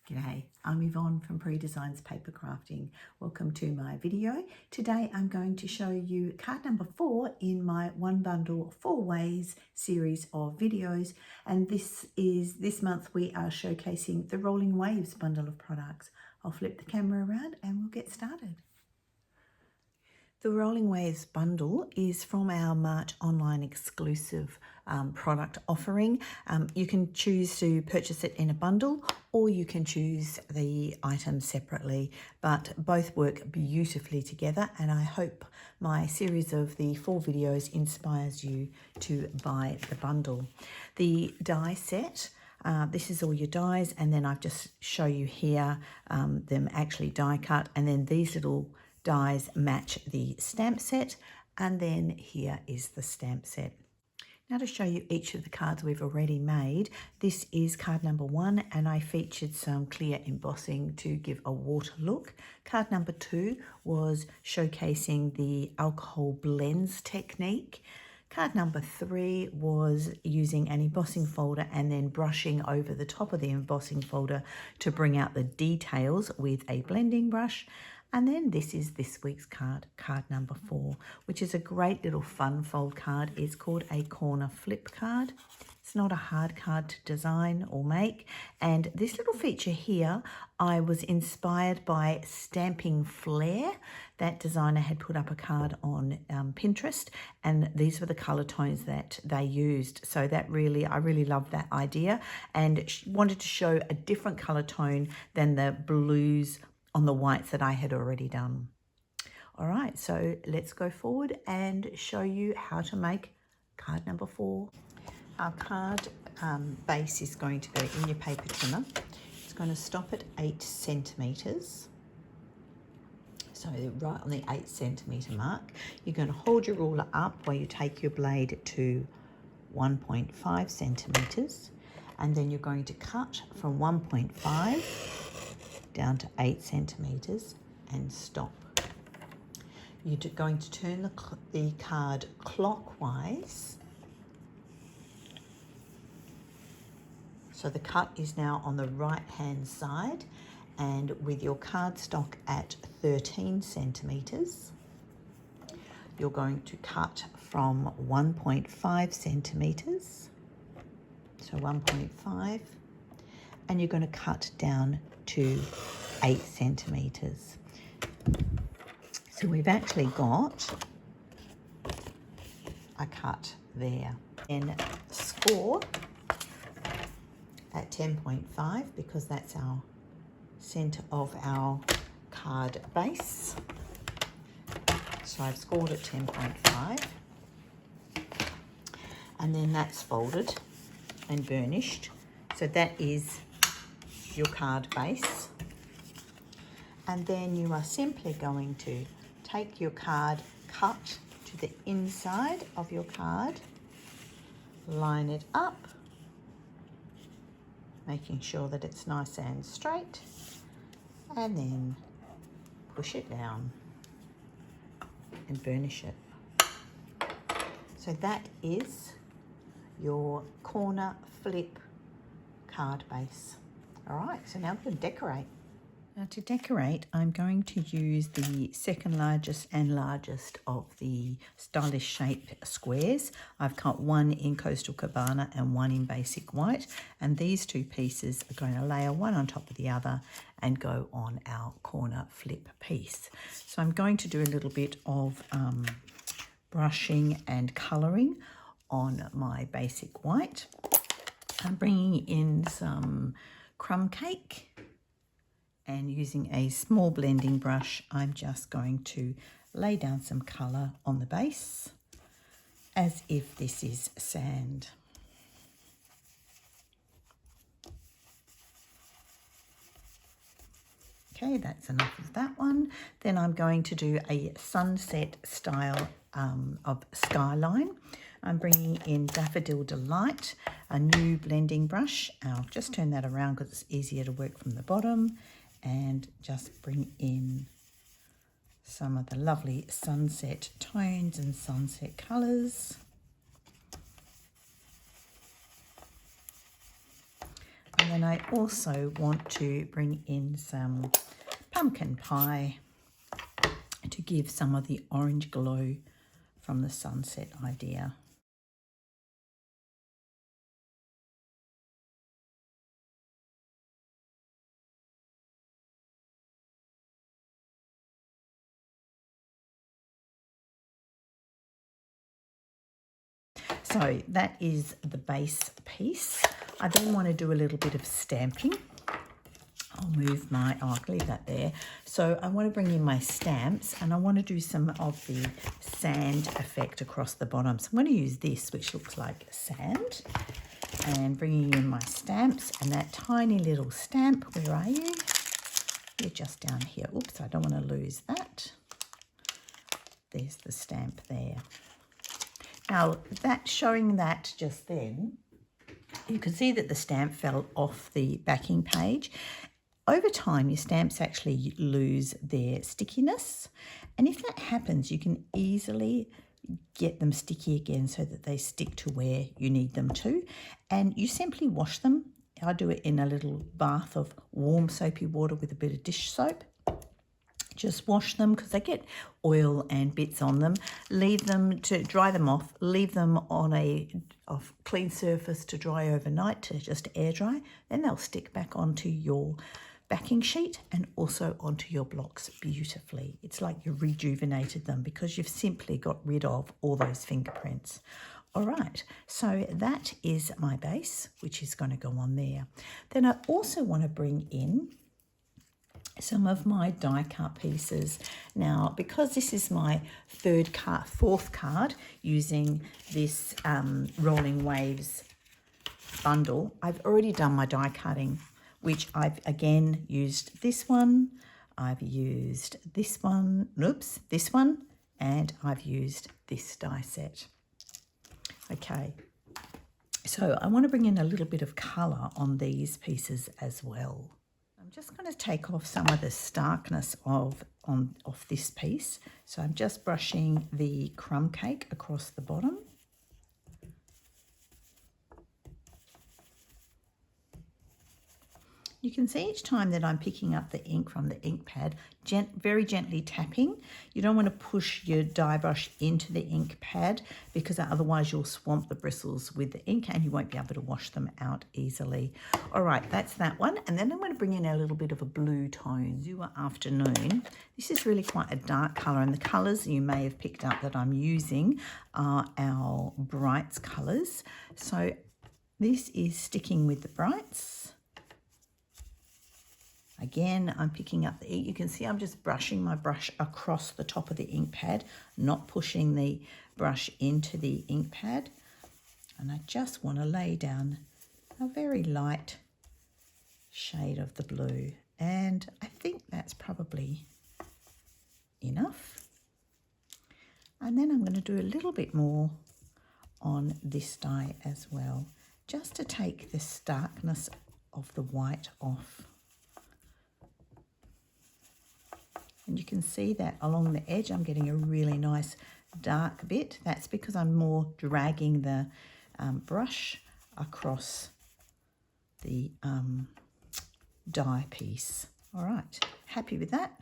G'day, I'm Yvonne from Pree Designs Paper Crafting. Welcome to my video. Today I'm going to show you card number 4 in my One Bundle 4 Ways series of videos, and this month we are showcasing the Rolling Waves bundle of products. I'll flip the camera around and we'll get started. The Rolling Waves bundle is from our March online exclusive product offering. You can choose to purchase it in a bundle or you can choose the items separately, but both work beautifully together, and I hope my series of the 4 videos inspires you to buy the bundle. The die set, this is all your dies, and then I've just show you here them actually die cut, and then these little dies match the stamp set, and then here is the stamp set. Now to show you each of the cards we've already made, this is card number 1, and I featured some clear embossing to give a water look. Card number 2 was showcasing the alcohol blends technique. Card number 3 was using an embossing folder and then brushing over the top of the embossing folder to bring out the details with a blending brush. And then this is this week's card, card number 4, which is a great little fun fold card. It's called a corner flip card. It's not a hard card to design or make. And this little feature here, I was inspired by Stamping Flair. That designer had put up a card on Pinterest, and these were the color tones that they used. So that I really loved that idea, and wanted to show a different color tone than the blues on the whites that I had already done. All right, so let's go forward and show you how to make card number 4. Our card base is going to go in your paper trimmer. It's going to stop at 8 centimeters. So right on the 8 centimeter mark, you're going to hold your ruler up while you take your blade to 1.5 centimeters, and then you're going to cut from 1.5 down to 8 centimeters and stop. You're going to turn the card clockwise. So the cut is now on the right hand side, and with your cardstock at 13 centimeters, you're going to cut from 1.5 centimeters, so 1.5, and you're going to cut down to 8 centimeters. So we've actually got a cut there. And score at 10.5 because that's our center of our card base. So I've scored at 10.5, and then that's folded and burnished. So that is your card base, and then you are simply going to take your card, cut to the inside of your card, line it up, making sure that it's nice and straight, and then push it down and burnish it. So that is your corner flip card base. All right, so now we're going to decorate. Now to decorate, I'm going to use the second largest and largest of the stylish shape squares. I've cut one in Coastal Cabana and one in Basic White, and these 2 pieces are going to layer one on top of the other and go on our corner flip piece. So I'm going to do a little bit of brushing and colouring on my Basic White. I'm bringing in some crumb cake, and using a small blending brush, I'm just going to lay down some colour on the base as if this is sand. Okay, that's enough of that one. Then I'm going to do a sunset style of skyline. I'm bringing in Daffodil Delight, a new blending brush. I'll just turn that around because it's easier to work from the bottom, and just bring in some of the lovely sunset tones and sunset colours. And then I also want to bring in some pumpkin pie to give some of the orange glow from the sunset idea. So that is the base piece. I then want to do a little bit of stamping. I'll move my, I'll leave that there. So I want to bring in my stamps and I want to do some of the sand effect across the bottom. So I'm going to use this, which looks like sand, and bringing in my stamps and that tiny little stamp. Where are you? You're just down here. Oops, I don't want to lose that. There's the stamp there. Now, that showing that just then, you can see that the stamp fell off the backing page. Over time, your stamps actually lose their stickiness. And if that happens, you can easily get them sticky again so that they stick to where you need them to. And you simply wash them. I do it in a little bath of warm soapy water with a bit of dish soap. Just wash them because they get oil and bits on them. Leave them to dry them off. Leave them on a clean surface to dry overnight, to just air dry. Then they'll stick back onto your backing sheet and also onto your blocks beautifully. It's like you rejuvenated them because you've simply got rid of all those fingerprints. All right, so that is my base, which is going to go on there. Then I also want to bring in some of my die cut pieces. Now, because this is my fourth card using this Rolling Waves bundle, I've already done my die cutting, which I've again used this one, I've used this one, this one, and I've used this die set. Okay, so I want to bring in a little bit of colour on these pieces as well. I'm just going to take off some of the starkness of this piece. So I'm just brushing the crumb cake across the bottom. You can see each time that I'm picking up the ink from the ink pad, very gently tapping. You don't want to push your die brush into the ink pad because otherwise you'll swamp the bristles with the ink and you won't be able to wash them out easily. All right, that's that one. And then I'm going to bring in a little bit of a blue tone. Zua Afternoon. This is really quite a dark colour, and the colours you may have picked up that I'm using are our brights colours. So this is sticking with the brights. Again, I'm picking up the ink. You can see I'm just brushing my brush across the top of the ink pad, not pushing the brush into the ink pad. And I just want to lay down a very light shade of the blue. And I think that's probably enough. And then I'm going to do a little bit more on this die as well, just to take the starkness of the white off. And you can see that along the edge I'm getting a really nice dark bit. That's because I'm more dragging the brush across the die piece. All right, happy with that?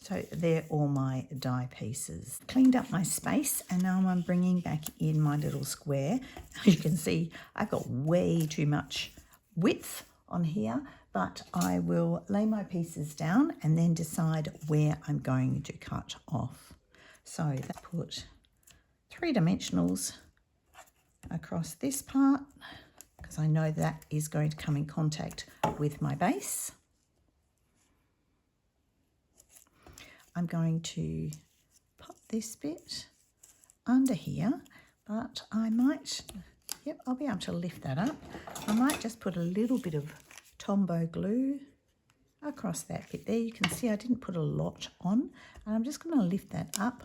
So they're all my die pieces. Cleaned up my space and now I'm bringing back in my little square. As you can see, I've got way too much width on here, but I will lay my pieces down and then decide where I'm going to cut off. So that put 3 dimensionals across this part because I know that is going to come in contact with my base. I'm going to pop this bit under here, but I might, yep, I'll be able to lift that up. I might just put a little bit of Tombow glue across that bit there. You can see I didn't put a lot on, and I'm just going to lift that up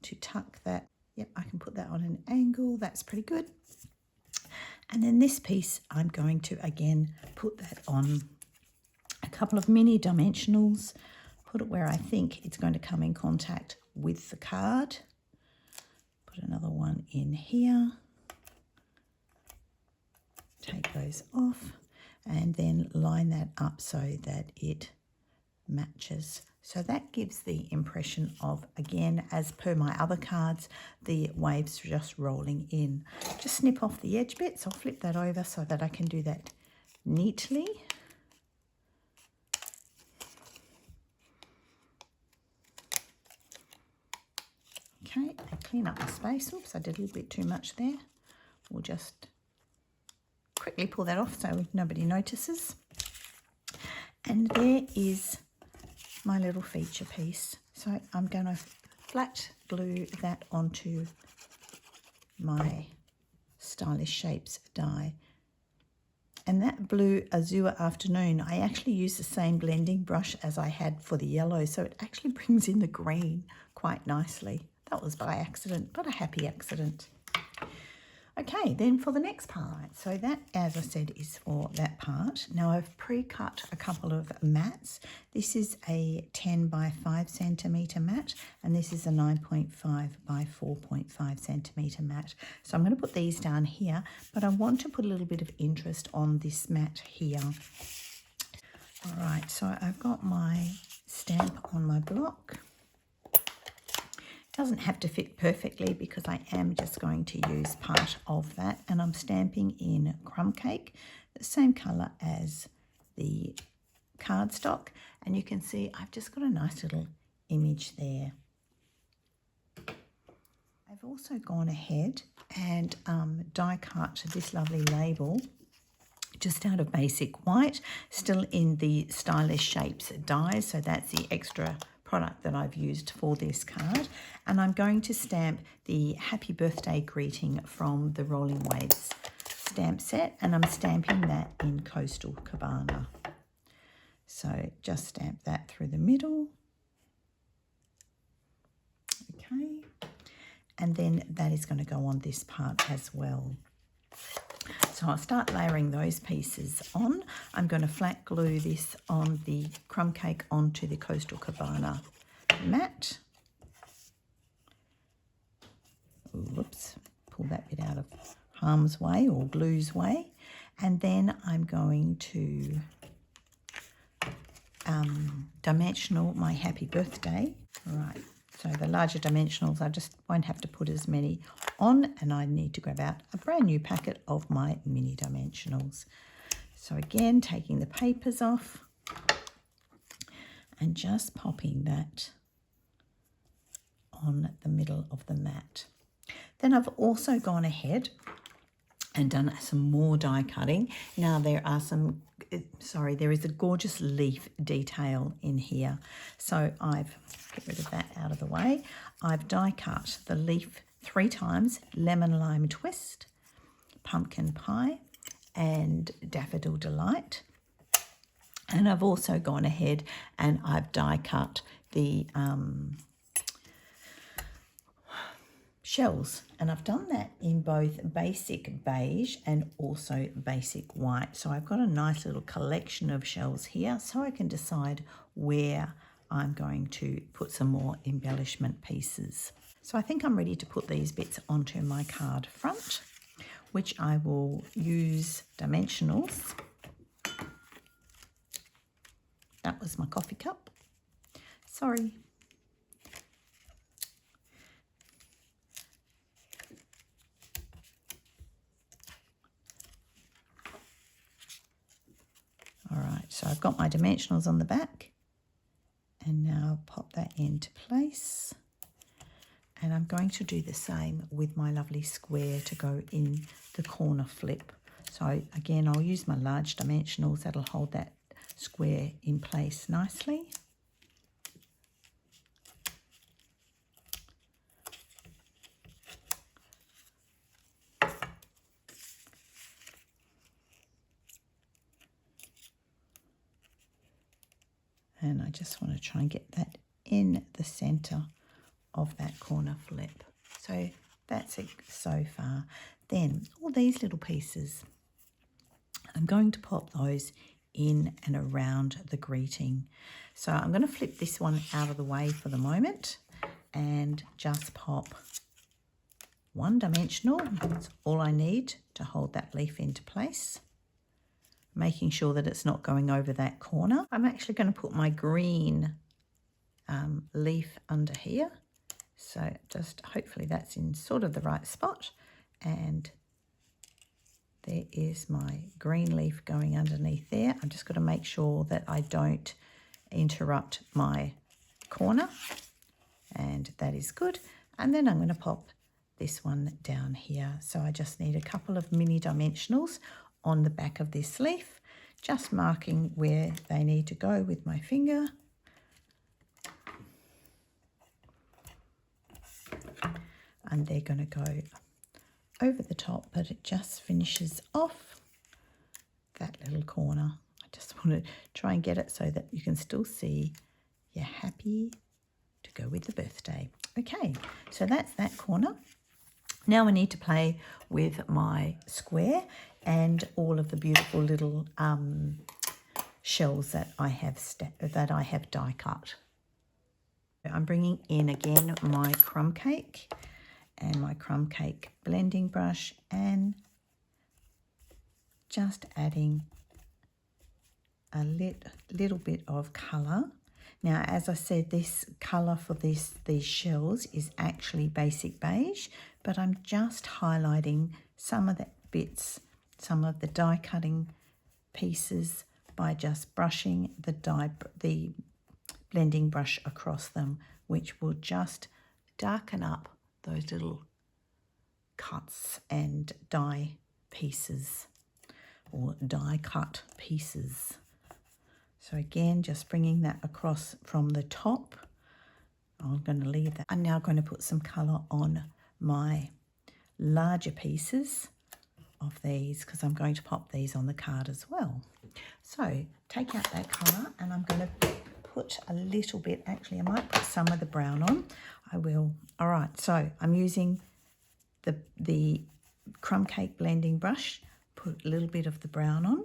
to tuck that. Yep, I can put that on an angle. That's pretty good. And then this piece, I'm going to again put that on a couple of mini dimensionals, put it where I think it's going to come in contact with the card. Put another one in here. Take those off. and then line that up so that it matches. So that gives the impression of, again, as per my other cards, the waves just rolling in. Just snip off the edge bits. I'll flip that over so that I can do that neatly. Okay, and clean up the space. Oops, I did a little bit too much there. We'll just quickly pull that off so nobody notices. And there is my little feature piece. So I'm going to flat glue that onto my Stylish Shapes die. And that blue Azure Afternoon, I actually used the same blending brush as I had for the yellow, so it actually brings in the green quite nicely. That was by accident, but a happy accident. Okay, then for the next part. So that, as I said, is for that part. Now I've pre-cut a couple of mats. This is a 10 by 5 centimetre mat, and this is a 9.5 by 4.5 centimetre mat. So I'm going to put these down here, but I want to put a little bit of interest on this mat here. All right, so I've got my stamp on my block. Doesn't have to fit perfectly because I am just going to use part of that, and I'm stamping in crumb cake, the same colour as the cardstock, and you can see I've just got a nice little image there. I've also gone ahead and die cut this lovely label just out of basic white, still in the Stylish Shapes die, so that's the extra product that I've used for this card. And I'm going to stamp the happy birthday greeting from the Rolling Waves stamp set, and I'm stamping that in Coastal Cabana. So just stamp that through the middle. Okay, and then that is going to go on this part as well. So I'll start layering those pieces on. I'm going to flat glue this on the crumb cake onto the Coastal Cabana mat. Whoops, pull that bit out of harm's way or glue's way. And then I'm going to dimensional my happy birthday. Right, so the larger dimensionals, I just won't have to put as many on, and I need to grab out a brand new packet of my mini dimensionals. So again, taking the papers off and just popping that on the middle of the mat. Then I've also gone ahead and done some more die cutting. Now there is a gorgeous leaf detail in here. So I've, get rid of that out of the way. I've die cut the leaf 3 times, lemon lime twist, pumpkin pie, and daffodil delight. And I've also gone ahead and I've die cut the shells, and I've done that in both basic beige and also basic white. So I've got a nice little collection of shells here, so I can decide where I'm going to put some more embellishment pieces. So I think I'm ready to put these bits onto my card front, which I will use dimensionals. That was my coffee cup. Sorry. All right, so I've got my dimensionals on the back, and now pop that into place. And I'm going to do the same with my lovely square to go in the corner flip. So again, I'll use my large dimensionals. That'll hold that square in place nicely. And I just want to try and get that in the center of that corner flip. So that's it so far. Then all these little pieces, I'm going to pop those in and around the greeting. So I'm going to flip this one out of the way for the moment and just pop one dimensional. That's all I need to hold that leaf into place. making sure that it's not going over that corner. I'm actually going to put my green leaf under here. So just hopefully that's in sort of the right spot. And there is my green leaf going underneath there. I'm just going to make sure that I don't interrupt my corner. And that is good. And then I'm going to pop this one down here. So I just need a couple of mini dimensionals on the back of this leaf, just marking where they need to go with my finger. And they're going to go over the top, but it just finishes off that little corner. I just want to try and get it so that you can still see you're happy to go with the birthday. Okay, so that's that corner. Now I need to play with my square and all of the beautiful little shells that I have die cut. I'm bringing in again my crumb cake and my crumb cake blending brush and just adding a little bit of colour. Now, as I said, this colour for these shells is actually basic beige, but I'm just highlighting some of the bits, some of the die cutting pieces by just brushing the blending brush across them, which will just darken up those little cuts and die pieces or die cut pieces. So again, just bringing that across from the top. I'm going to leave that. I'm now going to put some colour on my larger pieces of these because I'm going to pop these on the card as well. So take out that colour and I'm going to put a little bit, actually I might put some of the brown on. I will. All right, so I'm using the crumb cake blending brush, put a little bit of the brown on,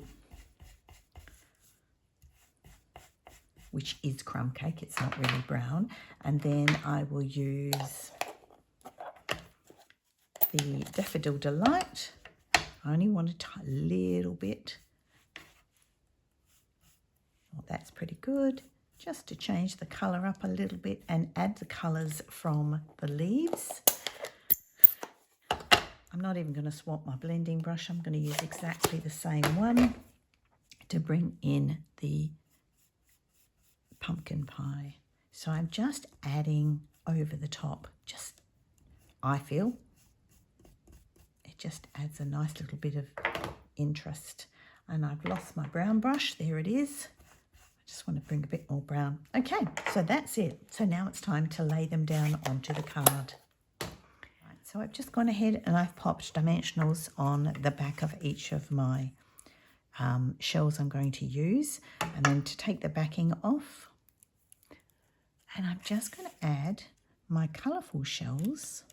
which is crumb cake, it's not really brown. And then I will use the Daffodil Delight. I only want a little bit. Well, that's pretty good. Just to change the colour up a little bit and add the colours from the leaves. I'm not even going to swap my blending brush. I'm going to use exactly the same one to bring in the pumpkin pie. So I'm just adding over the top, just, I feel, it just adds a nice little bit of interest. And I've lost my brown brush, there it is. I just want to bring a bit more brown. Okay, so that's it. So now it's time to lay them down onto the card. Right, so I've just gone ahead and I've popped dimensionals on the back of each of my shells I'm going to use. And then to take the backing off, and I'm just going to add my colourful shells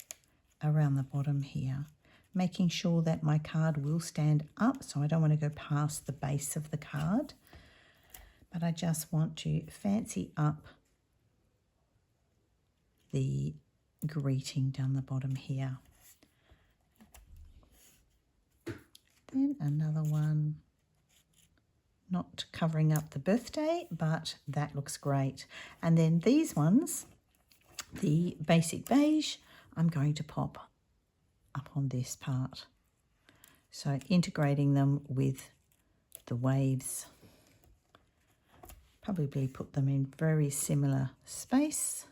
around the bottom here, making sure that my card will stand up, so I don't want to go past the base of the card. But I just want to fancy up the greeting down the bottom here. Then another one, not covering up the birthday, but that looks great. And then these ones, the basic beige, I'm going to pop up on this part. So integrating them with the waves. Probably put them in very similar space.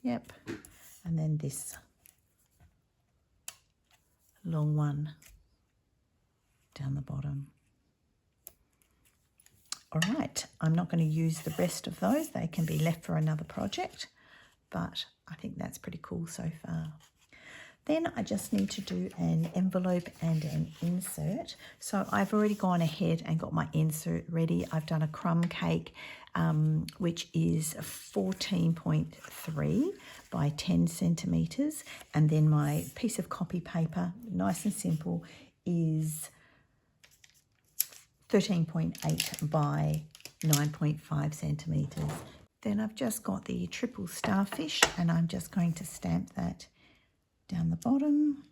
Yep. And then this long one down the bottom. All right, I'm not going to use the rest of those. They can be left for another project, but I think that's pretty cool so far. Then I just need to do an envelope and an insert. So I've already gone ahead and got my insert ready. I've done a crumb cake, which is 14.3 by 10 centimetres. And then my piece of copy paper, nice and simple, is 13.8 by 9.5 centimetres. Then I've just got the triple starfish and I'm just going to stamp that down the bottom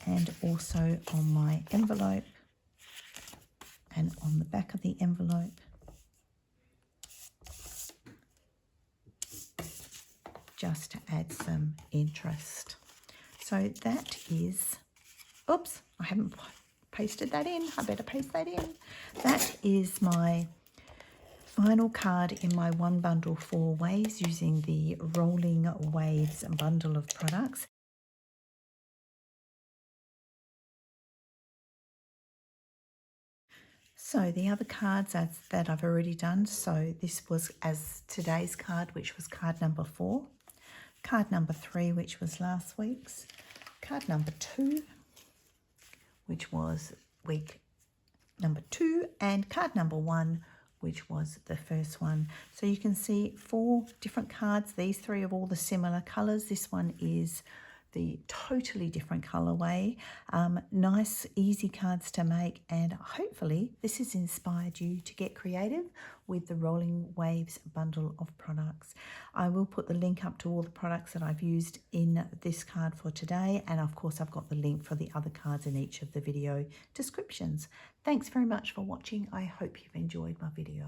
and also on my envelope. And on the back of the envelope, just to add some interest. So that is, oops, I haven't pasted that in. I better paste that in. That is my final card in my one bundle 4 ways using the Rolling Waves bundle of products. So the other cards that I've already done, so this was as today's card, which was card number 4, card number 3, which was last week's, card number 2, which was week number 2, and card number 1, which was the first one. So you can see 4 different cards. These 3 are all the similar colours. This one is the totally different colorway. Nice, easy cards to make, and hopefully this has inspired you to get creative with the Rolling Waves bundle of products. I will put the link up to all the products that I've used in this card for today, and of course I've got the link for the other cards in each of the video descriptions. Thanks very much for watching. I hope you've enjoyed my video.